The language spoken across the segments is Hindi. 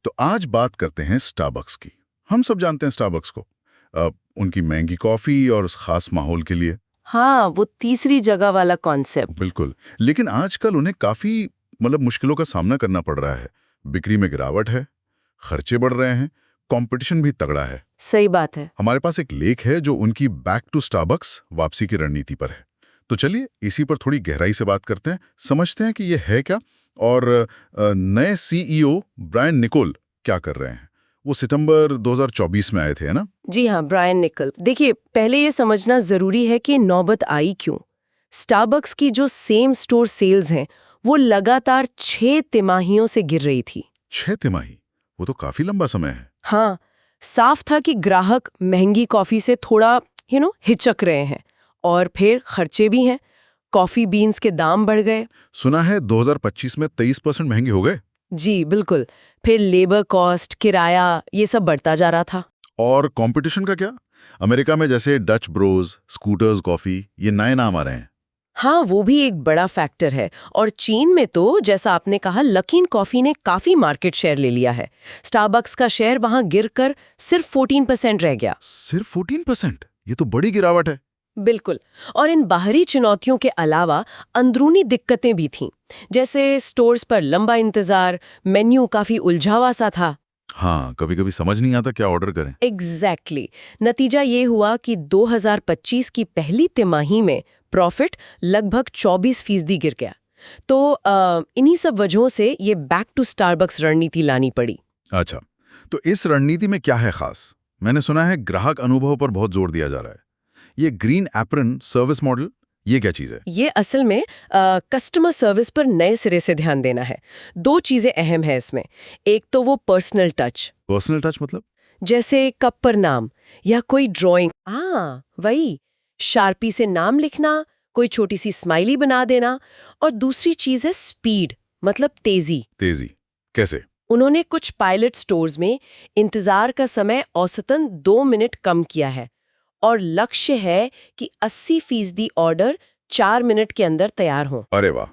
तो आज बात करते हैं स्टारबक्स की। हम सब जानते हैं स्टारबक्स को, उनकी महंगी कॉफी और उस खास माहौल के लिए। हाँ, वो तीसरी जगह वाला कॉन्सेप्ट। बिल्कुल, लेकिन आजकल उन्हें काफी मुश्किलों का सामना करना पड़ रहा है। बिक्री में गिरावट है, खर्चे बढ़ रहे हैं, कंपटीशन भी तगड़ा है। सही बात है। हमारे पास एक लेख है जो उनकी बैक टू स्टारबक्स वापसी की रणनीति पर है। तो चलिए इसी पर थोड़ी गहराई से बात करते हैं, समझते हैं कि ये है क्या और नए सीईओ ब्रायन निकोल क्या कर रहे हैं। वो सितंबर 2024 में आए थे, है ना? जी हाँ, ब्रायन निकल। देखिए, पहले ये समझना जरूरी है कि नौबत आई क्यों। स्टारबक्स की जो सेम स्टोर सेल्स हैं, वो लगातार 6 तिमाहियों से गिर रही थी। 6 तिमाही, वो तो काफी लंबा समय है। हाँ, साफ था कि ग्राहक महंगी कॉफी से थोड़ा हिचक रहे हैं। और फिर खर्चे भी हैं, कॉफी बीन्स के दाम बढ़ गए। सुना है 2025 में 23% महंगे हो गए। जी बिल्कुल। फिर लेबर कॉस्ट, किराया, ये सब बढ़ता जा रहा था। और कंपटीशन का क्या? अमेरिका में जैसे डच ब्रोज, स्कूटर्स कॉफी, ये नए नाम आ रहे हैं। हाँ, वो भी एक बड़ा फैक्टर है। और चीन में तो जैसा आपने कहा, लकीन कॉफी ने काफी मार्केट शेयर ले लिया है। स्टारबक्स का शेयर वहां गिरकर सिर्फ 14% रह गया। सिर्फ 14%? ये तो बड़ी गिरावट है। बिल्कुल। और इन बाहरी चुनौतियों के अलावा अंदरूनी दिक्कतें भी थीं, जैसे स्टोर्स पर लंबा इंतजार, मेन्यू काफी उलझावा सा था। हाँ, कभी कभी समझ नहीं आता क्या ऑर्डर करें। एग्जैक्टली। नतीजा ये हुआ कि 2025 की पहली तिमाही में प्रॉफिट लगभग 24% गिर गया। तो इन्हीं सब वजहों से ये बैक टू स्टारबक्स रणनीति लानी पड़ी। अच्छा, तो इस रणनीति में क्या है खास? मैंने सुना है ग्राहक अनुभव पर बहुत जोर दिया जा रहा है। ये ग्रीन एप्रन सर्विस मॉडल, ये क्या चीज है? ये असल में कस्टमर सर्विस पर नए सिरे से ध्यान देना है। 2 चीजें अहम है इसमें। एक तो वो पर्सनल टच। पर्सनल टच मतलब? जैसे कप पर नाम या कोई ड्राइंग, वही शार्पी से नाम लिखना, कोई छोटी सी स्माइली बना देना। और दूसरी चीज है स्पीड, मतलब तेजी। तेजी कैसे? उन्होंने कुछ पायलट स्टोर्स में इंतजार का समय औसतन 2 मिनट कम किया है और लक्ष्य है कि 80% ऑर्डर 4 मिनट के अंदर तैयार हों। अरे वाह,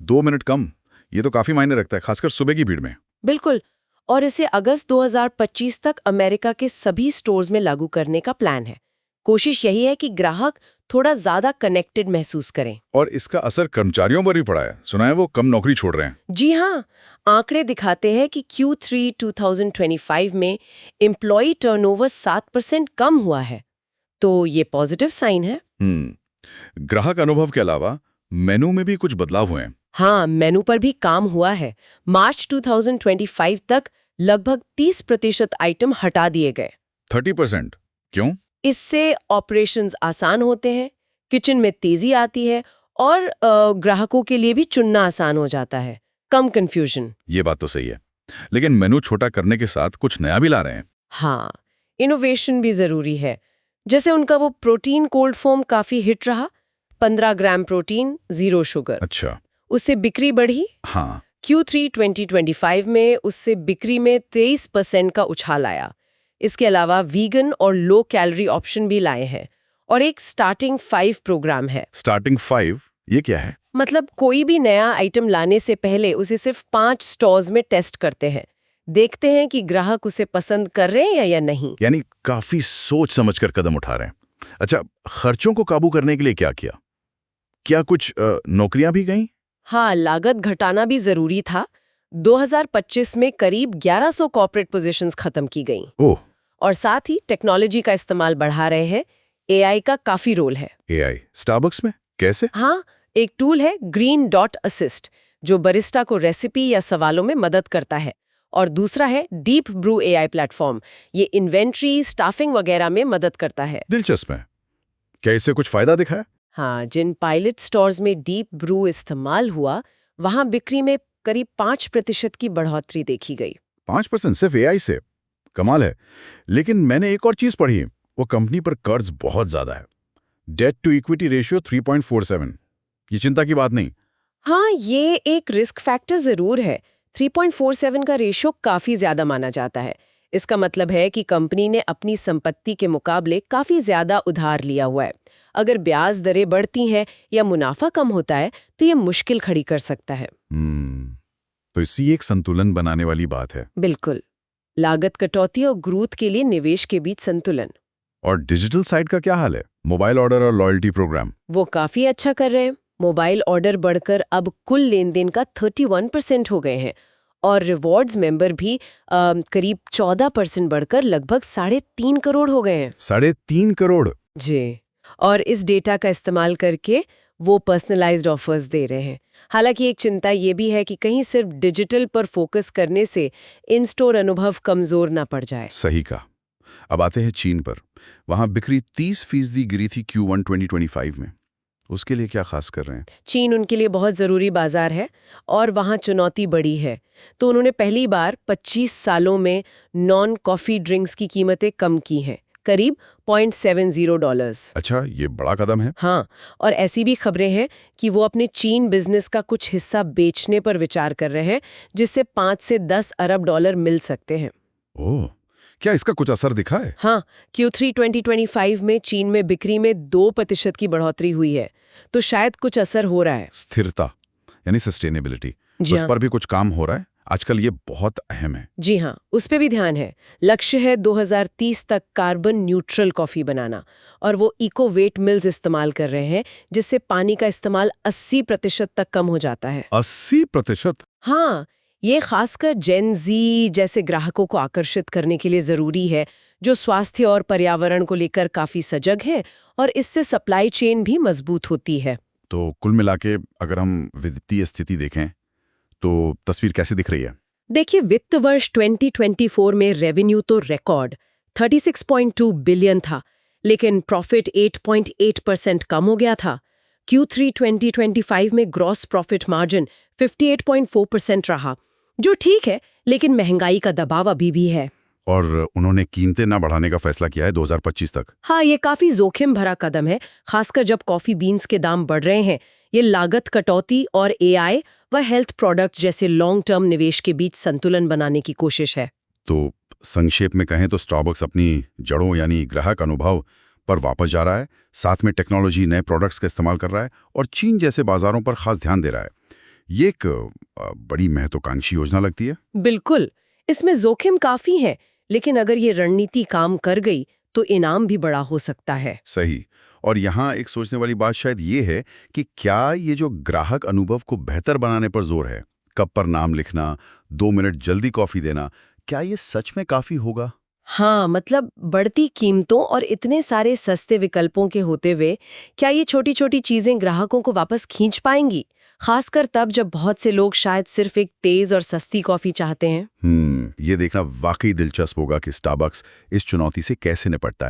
2 मिनट कम, ये तो काफी मायने रखता है, खासकर सुबह की भीड़ में। बिल्कुल। और इसे अगस्त 2025 तक अमेरिका के सभी स्टोर्स में लागू करने का प्लान है। कोशिश यही है कि ग्राहक थोड़ा ज्यादा कनेक्टेड महसूस करें। और इसका असर कर्मचारियों पर भी पड़ा है, सुना है वो कम नौकरी छोड़ रहे हैं। जी हाँ, आंकड़े दिखाते हैं कि Q3 2025 में एम्प्लॉय टर्नओवर 7% कम हुआ है। तो ये पॉजिटिव साइन है। ग्राहक अनुभव के अलावा मेनू में भी कुछ बदलाव हुए हैं। हाँ, मेनू पर भी काम हुआ है। मार्च 2025 तक लगभग 30% आइटम हटा दिए गए। 30%? क्यों? इससे ऑपरेशंस आसान होते हैं, किचन में तेजी आती है और ग्राहकों के लिए भी चुनना आसान हो जाता है, कम कंफ्यूजन। ये बात तो सही है, लेकिन मेनू छोटा करने के साथ कुछ नया भी ला रहे हैं। हाँ, इनोवेशन भी जरूरी है। जैसे उनका वो प्रोटीन कोल्ड फॉर्म काफी हिट रहा, 15 ग्राम प्रोटीन, 0 शुगर। अच्छा। उससे बिक्री बढ़ी। हाँ। Q3 2025 में उससे बिक्री में 23% का उछाल आया। इसके अलावा वीगन और लो कैलोरी ऑप्शन भी लाए हैं और एक स्टार्टिंग 5 प्रोग्राम है। स्टार्टिंग 5 ये क्या है? मतलब कोई भी नया आइटम लाने से पहले उसे सिर्फ 5 स्टोर्स में टेस्ट करते हैं, देखते हैं कि ग्राहक उसे पसंद कर रहे हैं या नहीं। यानी काफी सोच समझकर कदम उठा रहे हैं। अच्छा, खर्चों को काबू करने के लिए क्या किया? क्या कुछ नौकरियां भी गईं? हाँ, लागत घटाना भी जरूरी था। 2025 में करीब 1100 कॉर्पोरेट पोजीशंस खत्म की गईं। ओह। और साथ ही टेक्नोलॉजी का इस्तेमाल बढ़ा रहे हैं। AI का काफी रोल है। AI स्टारबक्स में कैसे? हाँ, एक टूल है ग्रीन डॉट असिस्ट, जो बरिस्टा को रेसिपी या सवालों में मदद करता है। और दूसरा है डीप ब्रू AI प्लेटफॉर्म, ये इन्वेंट्री, स्टाफिंग वगैरह में मदद करता है। दिलचस्प है। क्या इससे कुछ फायदा दिखा है? हाँ, जिन पायलट स्टोर्स में डीप ब्रू इस्तेमाल हुआ, वहां बिक्री में करीब 5% की बढ़ोतरी देखी गई। 5% सिर्फ AI से? कमाल है। लेकिन मैंने एक और चीज पढ़ी, वो कंपनी पर कर्ज बहुत ज्यादा है। Debt to equity ratio 3.47। ये चिंता की बात नहीं? हाँ, ये एक रिस्क फैक्टर जरूर है। 3.47 का रेशियो काफी ज्यादा माना जाता है। इसका मतलब है कि कंपनी ने अपनी संपत्ति के मुकाबले काफी ज्यादा उधार लिया हुआ है। अगर ब्याज दरें बढ़ती हैं या मुनाफा कम होता है तो ये मुश्किल खड़ी कर सकता है। तो इसी एक संतुलन बनाने वाली बात है। बिल्कुल। लागत कटौती और ग्रोथ के लिए निवेश के बीच संतुलन। और डिजिटल साइड का क्या हाल है? मोबाइल ऑर्डर और लॉयल्टी प्रोग्राम। वो काफी अच्छा कर रहे हैं। मोबाइल ऑर्डर बढ़कर अब कुल लेन देन का 31% हो गए हैं और रिवॉर्ड्स मेंबर भी करीब 14% बढ़कर लगभग 3.5 करोड़ हो गए हैं। 3.5 करोड़। जी, और इस डेटा का इस्तेमाल करके वो पर्सनलाइज्ड ऑफर्स दे रहे हैं। हालांकि एक चिंता ये भी है कि कहीं सिर्फ डिजिटल पर फोकस करने से इन स्टोर अनुभव कमजोर ना पड़ जाए। सही कहा। अब आते हैं चीन पर। वहां बिक्री 30% गिरी थी Q1 2025 में। उसके लिए क्या खास कर रहे हैं? चीन उनके लिए बहुत ज़रूरी बाजार है और वहाँ चुनौती बड़ी है, तो उन्होंने पहली बार 25 सालों में नॉन कॉफ़ी ड्रिंक्स की कीमतें कम की हैं, करीब $0.70। अच्छा, ये बड़ा कदम है। हाँ, और ऐसी भी खबरें हैं कि वो अपने चीन बिजनेस का कुछ हिस्सा बेचने पर विचार कर रहे हैं, जिससे 5 से 10 अरब डॉलर मिल सकते हैं। ओह, क्या इसका कुछ असर दिखा है? हाँ, Q3 2025 में चीन में बिक्री में 2% की बढ़ोतरी हुई है, तो शायद कुछ असर हो रहा है। स्थिरता यानी सस्टेनेबिलिटी, जी उस हाँ। पर भी कुछ काम हो रहा है। आजकल ये बहुत अहम है। जी हाँ, उस पे भी ध्यान है। लक्ष्य है 2030 तक कार्बन न्यूट्रल कॉफी बनाना, और वो इको वेट मिल्स इस्तेमाल कर रहे हैं, जिससे पानी का इस्तेमाल 80% तक कम हो जाता है। 80%? हाँ, ये खासकर जेन जी जैसे ग्राहकों को आकर्षित करने के लिए जरूरी है, जो स्वास्थ्य और पर्यावरण को लेकर काफी सजग हैं, और इससे सप्लाई चेन भी मजबूत होती है। तो कुल मिला के अगर हम वित्तीय स्थिति देखें तो तस्वीर कैसे दिख रही है? देखिए, वित्त वर्ष 2024 में रेवेन्यू तो रिकॉर्ड 36.2 बिलियन था, लेकिन प्रॉफिट 8.8% कम हो गया था। Q3 2025 में ग्रॉस प्रॉफिट मार्जिन 58.4% रहा, जो ठीक है, लेकिन महंगाई का दबाव अभी भी है। और उन्होंने कीमतें ना बढ़ाने का फैसला किया है 2025 तक। हाँ, ये काफी जोखिम भरा कदम है, खासकर जब कॉफी बीन्स के दाम बढ़ रहे हैं। ये लागत कटौती और AI व हेल्थ प्रोडक्ट जैसे लॉन्ग टर्म निवेश के बीच संतुलन बनाने की कोशिश है। तो संक्षेप में कहें तो स्टारबक्स अपनी जड़ों यानी ग्राहक अनुभव पर वापस जा रहा है, साथ में टेक्नोलॉजी, नए प्रोडक्ट्स का इस्तेमाल कर रहा है और चीन जैसे बाजारों पर खास ध्यान दे रहा है। ये एक बड़ी महत्वाकांक्षी योजना लगती है। बिल्कुल, इसमें जोखिम काफी है, लेकिन अगर ये रणनीति काम कर गई तो इनाम भी बड़ा हो सकता है। सही। और यहाँ एक सोचने वाली बात शायद ये है कि क्या ये जो ग्राहक अनुभव को बेहतर बनाने पर जोर है, कप पर नाम लिखना, 2 मिनट जल्दी कॉफी देना, क्या ये सच में काफी होगा? हाँ, मतलब बढ़ती कीमतों और इतने सारे सस्ते विकल्पों के होते हुए क्या ये छोटी छोटी चीजें ग्राहकों को वापस खींच पाएंगी, खासकर तब जब बहुत से लोग शायद सिर्फ एक तेज और सस्ती कॉफी चाहते हैं। ये देखना वाकई दिलचस्प होगा कि स्टारबक्स इस चुनौती से कैसे निपटता है।